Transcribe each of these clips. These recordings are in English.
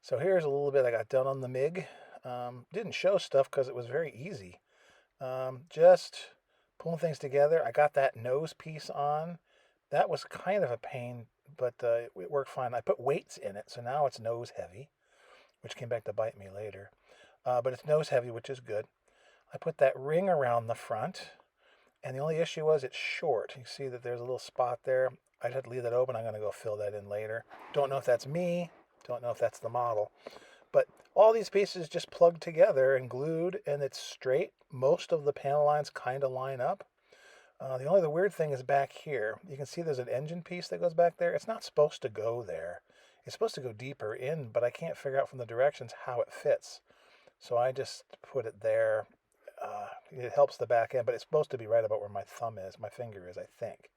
So here's a little bit I got done on the MiG. Didn't show stuff because it was very easy. Just pulling things together. I got that nose piece on. That was kind of a pain, but it worked fine. I put weights in it, so now it's nose heavy, which came back to bite me later. But it's nose heavy, which is good. I put that ring around the front, and the only issue was it's short. You see that there's a little spot there. I'd have to leave that open. I'm going to go fill that in later. Don't know if that's me. Don't know if that's the model. But all these pieces just plugged together and glued, and it's straight. Most of the panel lines kind of line up. The weird thing is back here. You can see there's an engine piece that goes back there. It's not supposed to go there. It's supposed to go deeper in, but I can't figure out from the directions how it fits. So I just put it there. It helps the back end, but it's supposed to be right about where my thumb is, my finger is, I think.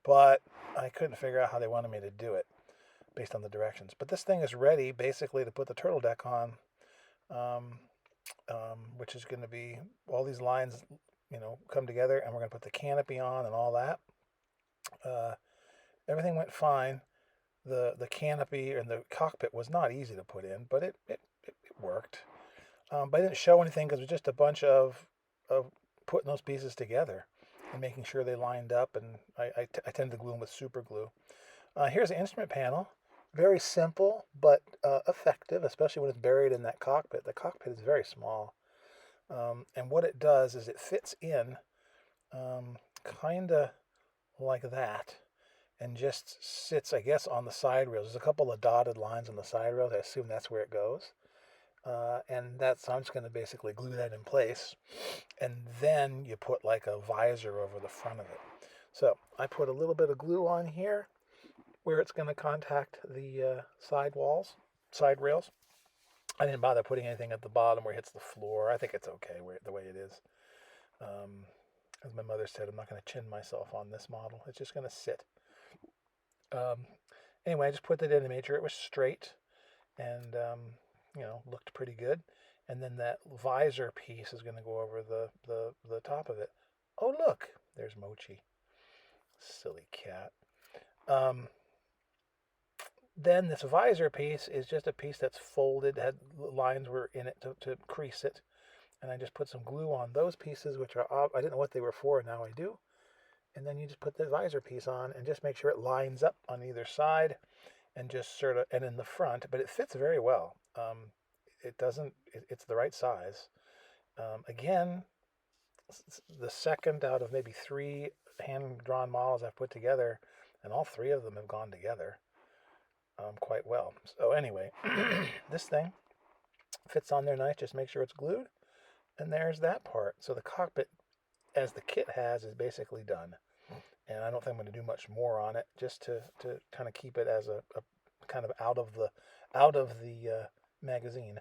But I couldn't figure out how they wanted me to do it based on the directions. But this thing is ready basically to put the turtle deck on, which is going to be all these lines, come together, and we're going to put the canopy on and all that. Everything went fine. The canopy and the cockpit was not easy to put in, but it worked. But I didn't show anything because it was just a bunch of putting those pieces together and making sure they lined up. And I tend to glue them with super glue. Here's the instrument panel. Very simple, but effective, especially when it's buried in that cockpit. The cockpit is very small. And what it does is it fits in kind of like that and just sits, I guess, on the side rails. There's a couple of dotted lines on the side rails. I assume that's where it goes. I'm just going to basically glue that in place. And then you put like a visor over the front of it. So I put a little bit of glue on here where it's going to contact the side rails. I didn't bother putting anything at the bottom where it hits the floor. I think it's okay the way it is. As my mother said, I'm not going to chin myself on this model. It's just going to sit. Anyway, I just put that in and made sure it was straight and, looked pretty good. And then that visor piece is going to go over the top of it. Oh, look, there's Mochi. Silly cat. Then this visor piece is just a piece that's folded, had lines were in it to crease it. And I just put some glue on those pieces, which are, I didn't know what they were for, now I do. And then you just put the visor piece on and just make sure it lines up on either side and just sort of, and in the front, but it fits very well. It's the right size. Again, the second out of maybe 3 hand-drawn models I've put together, and all 3 of them have gone together quite well. So anyway, this thing fits on there nice. Just make sure it's glued. And there's that part. So the cockpit, as the kit has, is basically done. And I don't think I'm going to do much more on it, just to kind of keep it as a kind of out of the magazine.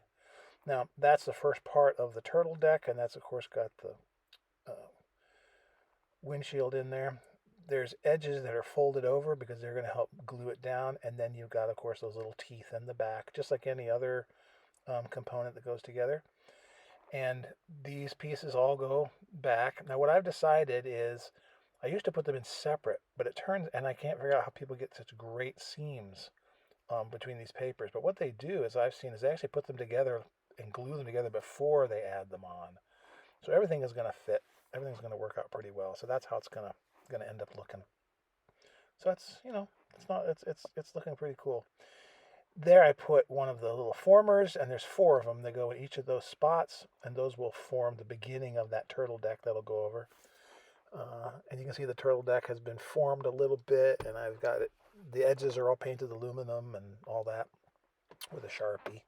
Now, that's the first part of the turtle deck, and that's, of course, got the windshield in there. There's edges that are folded over because they're going to help glue it down, and then you've got, of course, those little teeth in the back, just like any other component that goes together. And these pieces all go back. Now, what I've decided is I used to put them in separate, but it turns, and I can't figure out how people get such great seams between these papers. But what they do, as I've seen, is they actually put them together and glue them together before they add them on. So everything is going to fit. Everything's going to work out pretty well. So that's how it's going to end up looking. So it's looking pretty cool. There I put one of the little formers, and there's 4 of them that go in each of those spots, and those will form the beginning of that turtle deck that'll go over. And you can see the turtle deck has been formed a little bit, and I've got it. The edges are all painted aluminum and all that with a Sharpie.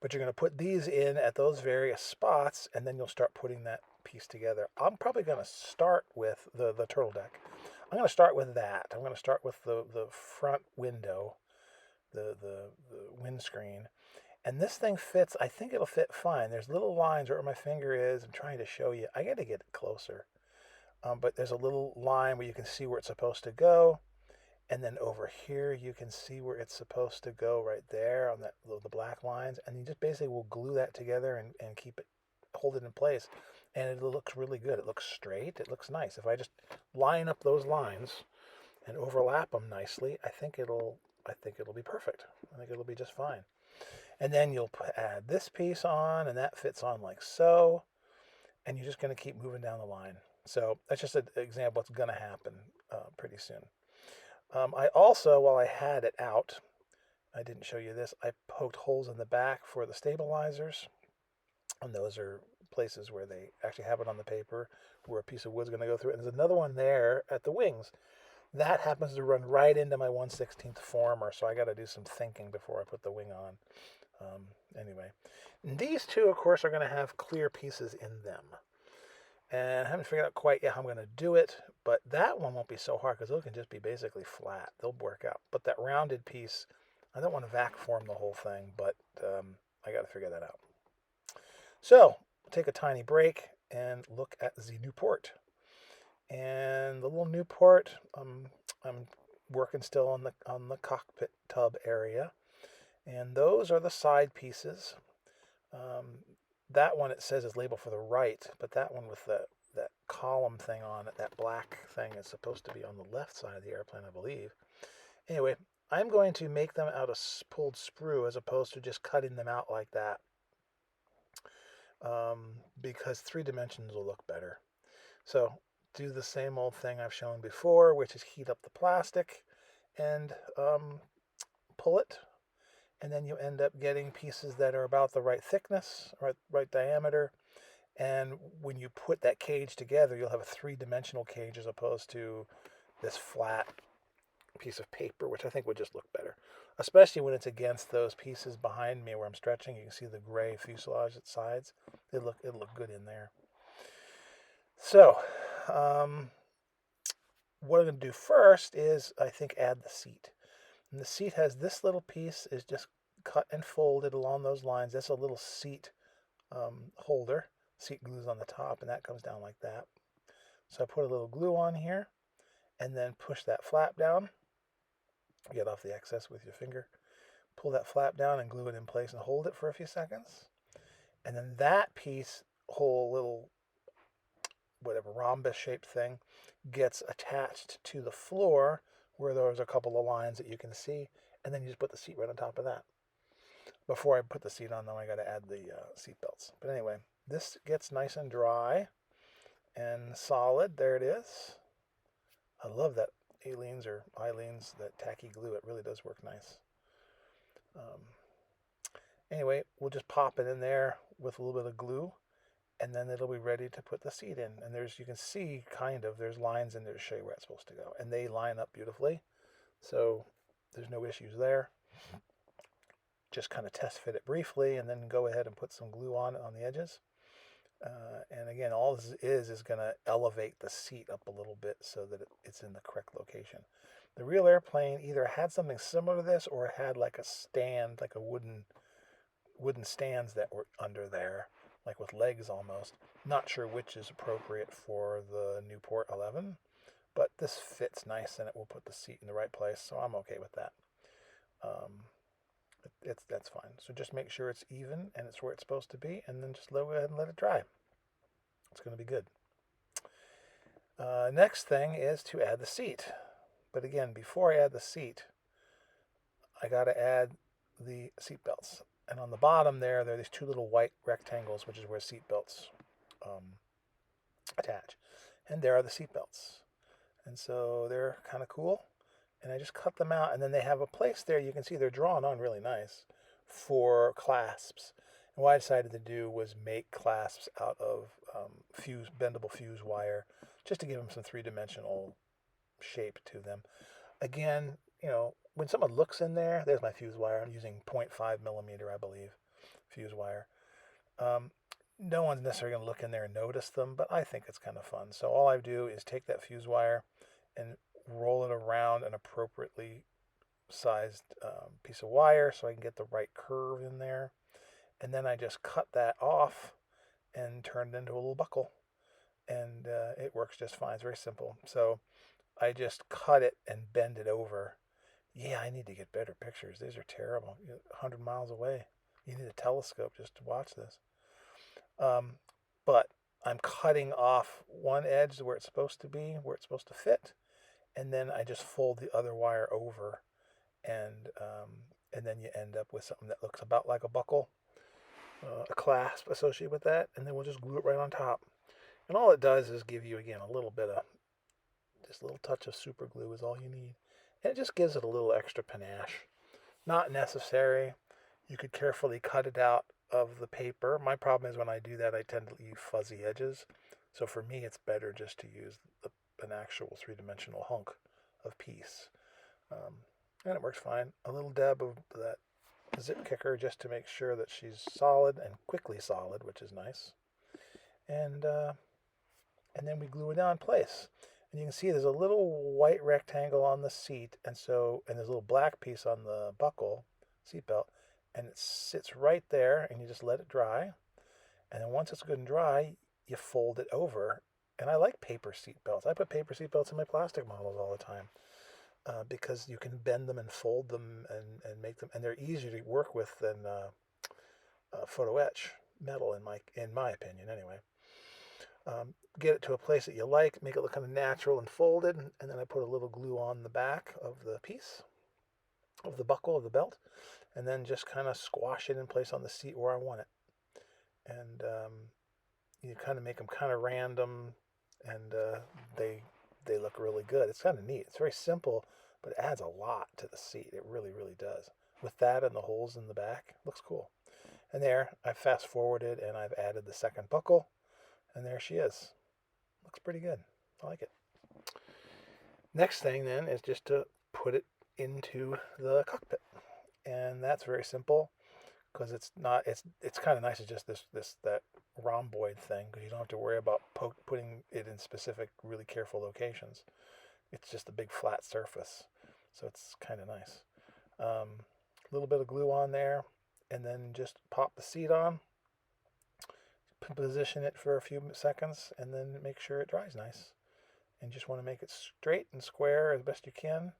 But you're going to put these in at those various spots, and then you'll start putting that piece together. I'm probably going to start with the turtle deck. I'm going to start with that. I'm going to start with the front window, the windscreen. And this thing fits, I think it'll fit fine. There's little lines where my finger is. I'm trying to show you. I got to get it closer. But there's a little line where you can see where it's supposed to go. And then over here, you can see where it's supposed to go right there on the black lines. And you just basically will glue that together and hold it in place. And it looks really good. It looks straight. It looks nice. If I just line up those lines and overlap them nicely, I think it'll I think it'll be perfect. I think it'll be just fine. And then you'll add this piece on, and that fits on like so. And you're just going to keep moving down the line. So that's just an example of what's going to happen pretty soon. I also, while I had it out, I didn't show you this, I poked holes in the back for the stabilizers. And those are places where they actually have it on the paper where a piece of wood's going to go through it. And there's another one there at the wings. That happens to run right into my 1/16th former, so I got to do some thinking before I put the wing on. Anyway, these two, of course, are going to have clear pieces in them. And I haven't figured out quite yet how I'm going to do it, but that one won't be so hard because those can just be basically flat. They'll work out. But that rounded piece, I don't want to vac form the whole thing, but I got to figure that out. So, take a tiny break and look at the Nieuport. And the little Nieuport, I'm working still on the cockpit tub area. And those are the side pieces. That one, it says, is labeled for the right, but that one with that column thing on it, that black thing, is supposed to be on the left side of the airplane, I believe. Anyway, I'm going to make them out of pulled sprue as opposed to just cutting them out like that, because 3 dimensions will look better. So do the same old thing I've shown before, which is heat up the plastic and pull it. And then you end up getting pieces that are about the right thickness, right diameter. And when you put that cage together, you'll have a 3-dimensional cage as opposed to this flat piece of paper, which I think would just look better, especially when it's against those pieces behind me where I'm stretching. You can see the gray fuselage at sides. It'll look good in there. So, what I'm going to do first is, I think, add the seat. And the seat has this little piece is just cut and folded along those lines. That's a little seat holder. Seat glues on the top, and that comes down like that. So I put a little glue on here, and then push that flap down. Get off the excess with your finger. Pull that flap down and glue it in place and hold it for a few seconds. And then that piece, whole little whatever rhombus shaped thing, gets attached to the floor where there's a couple of lines that you can see, and then you just put the seat right on top of that. Before I put the seat on, though, I got to add the seat belts. But anyway, this gets nice and dry and solid. There it is. I love that Aleene's or Eileen's, that tacky glue. It really does work nice. Anyway, we'll just pop it in there with a little bit of glue, and then it'll be ready to put the seat in. And you can see there's lines in there to show you where it's supposed to go. And they line up beautifully. So there's no issues there. Just kind of test fit it briefly and then go ahead and put some glue on it on the edges. And again, all this is going to elevate the seat up a little bit so that it's in the correct location. The real airplane either had something similar to this or it had like a stand, like a wooden stands that were under there, like with legs almost. Not sure which is appropriate for the Nieuport 11, but this fits nice and it will put the seat in the right place, so I'm okay with that. That's fine. So just make sure it's even and it's where it's supposed to be, and then just go ahead and let it dry. It's going to be good. Next thing is to add the seat. But again, before I add the seat, I got to add the seat belts. And on the bottom there are these 2 little white rectangles, which is where seat belts attach. And there are the seat belts. And so they're kind of cool. And I just cut them out, and then they have a place there. You can see they're drawn on really nice for clasps. And what I decided to do was make clasps out of bendable fuse wire, just to give them some 3-dimensional shape to them. Again, when someone looks in there's my fuse wire. I'm using 0.5 millimeter, I believe, fuse wire. No one's necessarily going to look in there and notice them, but I think it's kind of fun. So all I do is take that fuse wire and roll it around an appropriately sized piece of wire so I can get the right curve in there. And then I just cut that off and turn it into a little buckle. And it works just fine. It's very simple. So I just cut it and bend it over. Yeah, I need to get better pictures. These are terrible. 100 miles away. You need a telescope just to watch this. But I'm cutting off one edge where it's supposed to be, where it's supposed to fit. And then I just fold the other wire over and then you end up with something that looks about like a buckle, a clasp associated with that, and then we'll just glue it right on top. And all it does is give you, again, a little bit of, just a little touch of super glue is all you need. And it just gives it a little extra panache. Not necessary. You could carefully cut it out of the paper. My problem is when I do that, I tend to leave fuzzy edges. So for me, it's better just to use an actual three-dimensional hunk of piece. Um, and it works fine. A little dab of that zip kicker just to make sure that she's solid and quickly solid, which is nice. And then we glue it down in place. And you can see there's a little white rectangle on the seat, and there's a little black piece on the buckle, seatbelt, and it sits right there, and you just let it dry. And then once it's good and dry, you fold it over. And I like paper seatbelts. I put paper seatbelts in my plastic models all the time because you can bend them and fold them and make them, and they're easier to work with than photo etch metal in my opinion, anyway. Get it to a place that you like, make it look kind of natural and folded, and then I put a little glue on the back of the piece, of the buckle of the belt, and then just kind of squash it in place on the seat where I want it. And you kind of make them kind of random, and they look really good. It's kind of neat. It's very simple, but it adds a lot to the seat. It really, really does. With that and the holes in the back, looks cool. And there, I've fast forwarded and I've added the second buckle, and there she is. Looks pretty good. I like it. Next thing then is just to put it into the cockpit. And that's very simple because it's kind of nice. It's just that rhomboid thing because you don't have to worry about putting it in specific, really careful locations. It's just a big flat surface. So it's kind of nice. A little bit of glue on there, and then just pop the seat on, position it for a few seconds, and then make sure it dries nice. And just want to make it straight and square as best you can.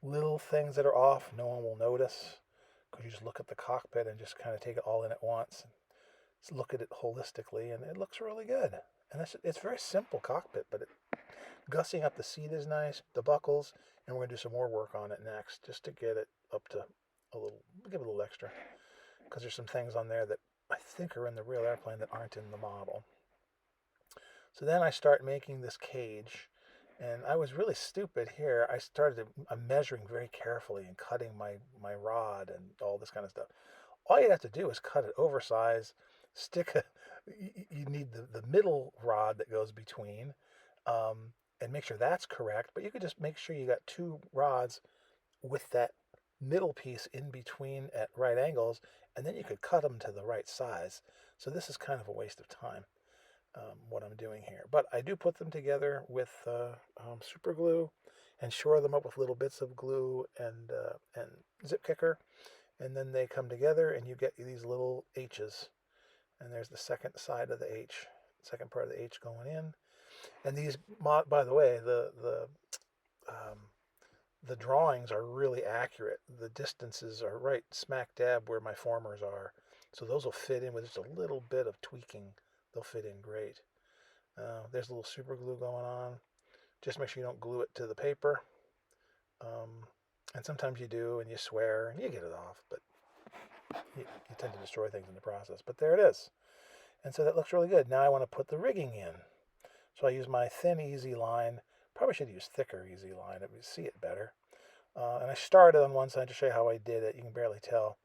Little things that are off, no one will notice because you just look at the cockpit and just kind of take it all in at once. And look at it holistically, and it looks really good. And it's a very simple cockpit, but gussing up the seat is nice, the buckles, and we're going to do some more work on it next just to get it up to give it a little extra because there's some things on there that I think are in the real airplane that aren't in the model. So then I start making this cage, and I was really stupid here. I'm measuring very carefully and cutting my rod and all this kind of stuff. All you have to do is cut it oversized, you need the middle rod that goes between, and make sure that's correct, but you could just make sure you got two rods with that middle piece in between at right angles, and then you could cut them to the right size. So this is kind of a waste of time, what I'm doing here. But I do put them together with super glue and shore them up with little bits of glue and zip kicker, and then they come together and you get these little H's. And there's the second side of the H, second part of the H going in. And these, by the way, the drawings are really accurate. The distances are right smack dab where my formers are. So those will fit in with just a little bit of tweaking. They'll fit in great. There's a little super glue going on. Just make sure you don't glue it to the paper. And sometimes you do, and you swear, and you get it off, but you tend to destroy things in the process. But there it is. And so that looks really good. Now I want to put the rigging in. So I use my thin easy line. Probably should use thicker easy line. It would see it better. And I started on one side to show you how I did it. You can barely tell.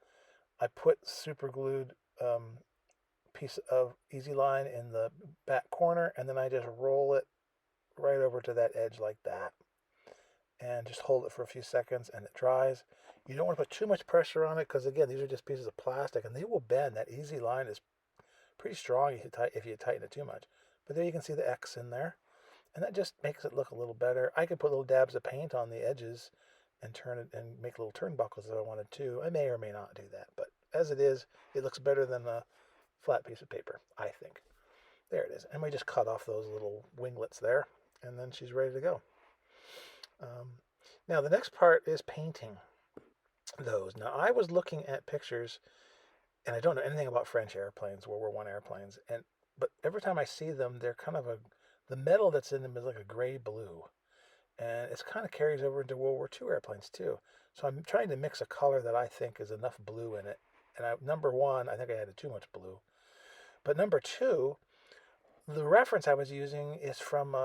I put super glued piece of easy line in the back corner, and then I just roll it right over to that edge like that. And just hold it for a few seconds, and it dries. You don't want to put too much pressure on it because, again, these are just pieces of plastic, and they will bend. That easy line is pretty strong if you tighten it too much. But there you can see the X in there. And that just makes it look a little better. I could put little dabs of paint on the edges and turn it and make little turnbuckles if I wanted to. I may or may not do that. But as it is, it looks better than a flat piece of paper, I think. There it is. And we just cut off those little winglets there. And then she's ready to go. Now the next part is painting those. Now I was looking at pictures, and I don't know anything about French airplanes, World War I airplanes, but every time I see them, they're kind of the metal that's in them is like a gray blue, And it kind of carries over into World War II airplanes too. So I'm trying to mix a color that I think is enough blue in it. And number one, I think I added too much blue. But number two, the reference I was using is from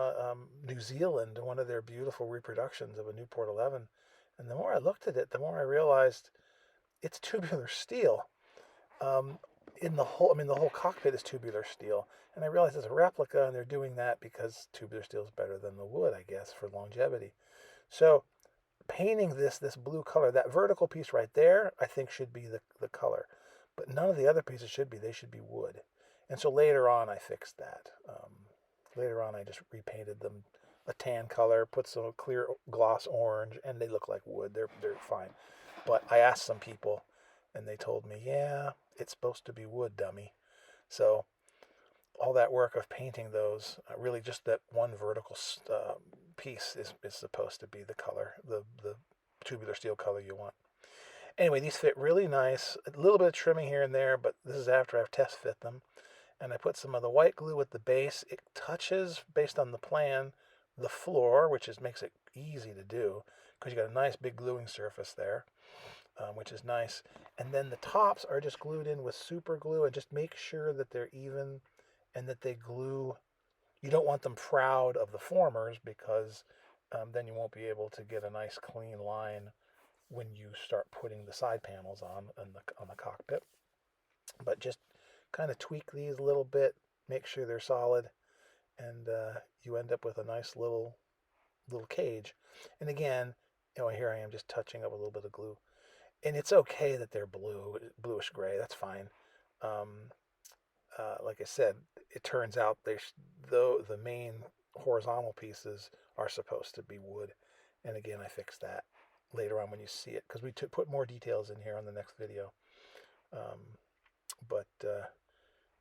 New Zealand, one of their beautiful reproductions of a Nieuport 11. And the more I looked at it, the more I realized it's tubular steel. Um, in the whole, I mean, the whole cockpit is tubular steel. And I realized it's a replica, and they're doing that because tubular steel is better than the wood, I guess, for longevity. So painting this blue color, that vertical piece right there, I think should be the color. But none of the other pieces should be. They should be wood. And so later on, I fixed that. Later on, I just repainted them a tan color, put some clear gloss orange, and they look like wood. They're fine. But I asked some people, and they told me, yeah, it's supposed to be wood, dummy. So all that work of painting those, really just that one vertical piece is supposed to be the color, the tubular steel color you want. Anyway, these fit really nice. A little bit of trimming here and there, but this is after I've test fit them. And I put some of the white glue at the base. It touches, based on the plan, the floor, which makes it easy to do because you got a nice big gluing surface there, which is nice. And then the tops are just glued in with super glue, and just make sure that they're even and that they glue. You don't want them proud of the formers because then you won't be able to get a nice clean line when you start putting the side panels on the cockpit. But just kind of tweak these a little bit, make sure they're solid, and you end up with a nice little cage. And again, here I am just touching up a little bit of glue, and it's okay that they're bluish gray. That's fine. Um, like I said, it turns out though the main horizontal pieces are supposed to be wood, and again, I fixed that later on when you see it because we put more details in here on the next video. Um, but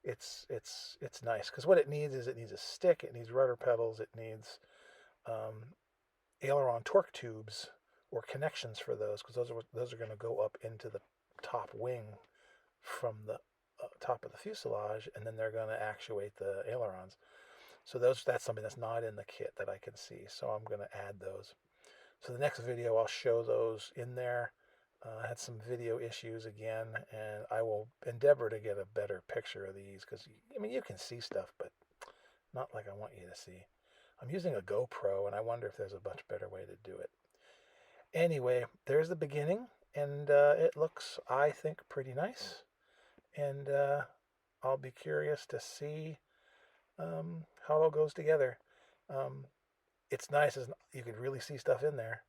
it's nice because what it needs is it needs a stick, it needs rudder pedals, it needs um, aileron torque tubes or connections for those because those are going to go up into the top wing from the top of the fuselage, and then they're going to actuate the ailerons. So that's something that's not in the kit that I can see. So I'm going to add those. So the next video I'll show those in there. I had some video issues again, and I will endeavor to get a better picture of these because I mean you can see stuff, but not like I want you to see. I'm using a GoPro, and I wonder if there's a much better way to do it. Anyway, there's the beginning, and it looks, I think, pretty nice. And I'll be curious to see how it all goes together. Um, it's nice as you could really see stuff in there.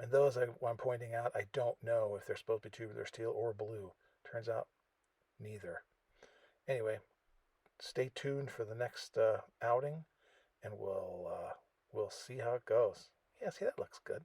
And those I'm pointing out, I don't know if they're supposed to be tubular steel or blue. Turns out neither. Anyway, stay tuned for the next outing, and we'll see how it goes. Yeah, see, that looks good.